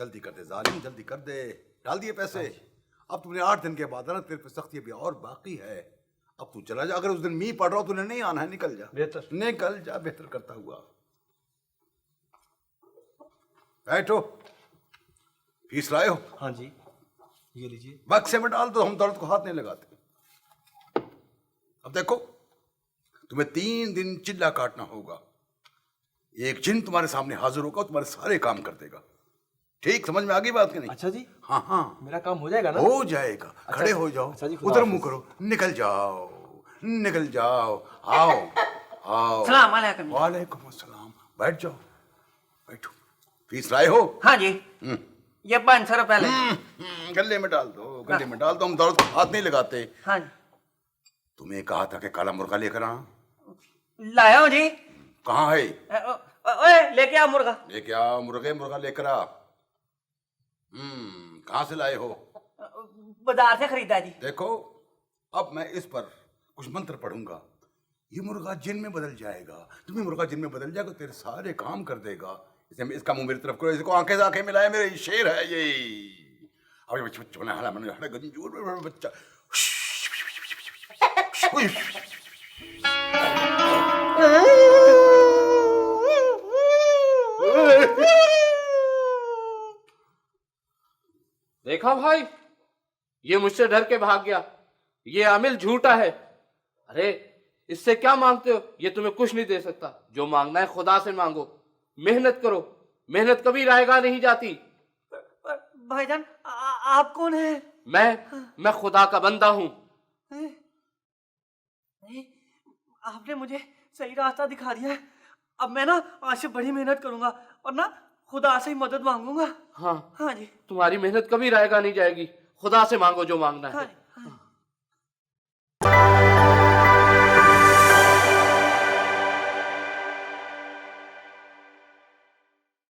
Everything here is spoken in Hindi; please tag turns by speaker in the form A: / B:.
A: जल्दी कर दे जालिम, जल्दी कर दे। डाल दिए पैसे। अब तुमने 8 दिन के बाद आना, तेरे पे सख्ती अभी और बाकी है। अब तू चला जा, अगर उस दिन मी पड़ रहा हो तूने नहीं आना है, निकल जा।
B: बेहतर।
A: निकल जा, बेहतर करता हुआ। बैठो। फीस लाए हो?
B: हाँ जी, ये लीजिए।
A: बक्से में डाल दो, हम दर्द को हाथ नहीं लगाते। अब देखो, तुम्हें 3 दिन चिल्ला काटना होगा। एक जिन तुम्हारे सामने हाजिर होगा, तुम्हारे सारे काम कर देगा। ठीक, समझ में आ गई बात कि नहीं?
B: अच्छा जी,
A: हाँ हाँ,
B: मेरा काम हो जाएगा ना?
A: हो जाएगा।
B: अच्छा
A: खड़े
B: जी,
A: हो जाओ।
B: अच्छा जी, खुदा
A: उधर
B: हाफिज।
A: मुंह करो, निकल जाओ, निकल जाओ। आओ आओ।
C: सलाम अलैकुम।
A: वालेकुम अस्सलाम। बैठ जाओ, बैठो। फीस लाए हो?
C: हाँ जी, ये 500 रुपए ले।
A: गले में डाल दो, गले में डाल दो, हम दर्द को हाथ नहीं लगाते।
C: हाँ जी,
A: तुम्हें कहा था कि काला मुर्गा लेकर आना।
C: लाया हूँ जी।
A: कहाँ है?
C: ओए लेके आ मुर्गा।
A: लेके आ मुर्गे, मुर्गा लेकर आ। कहाँ से लाए हो?
C: बाजार से खरीदा जी।
A: देखो, अब मैं इस पर कुछ मंत्र पढ़ूंगा, ये मुर्गा जिन में बदल जाएगा। तुम्हें मुर्गा जिन में बदल जाएगा, तेरे सारे काम कर देगा। इसलिए इसका मुंह मेरी तरफ करो, इसको आंखें से आंखें मिलाए, मेरे शेर है ये। अब ये बच्चा बना हला, मैंने हला गंजूर बच्चा।
D: देखा भाई, ये मुझसे डर के भाग गया। ये अमिल झूठा है। अरे इससे क्या मांगते हो? ये तुम्हें कुछ नहीं दे सकता। जो मांगना है खुदा से मांगो। मेहनत करो, मेहनत कभी रायगा नहीं जाती।
C: भाईजान आप कौन है?
D: मैं खुदा का बंदा हूं।
C: आपने मुझे सही रास्ता दिखा दिया है। अब मैं ना आज से बड़ी मेहनत करूंगा और ना खुदा से ही मदद मांगूंगा।
D: हाँ
C: हाँ जी,
D: तुम्हारी मेहनत कभी रायगा नहीं जाएगी। खुदा से मांगो जो मांगना है।
C: हाँ जी।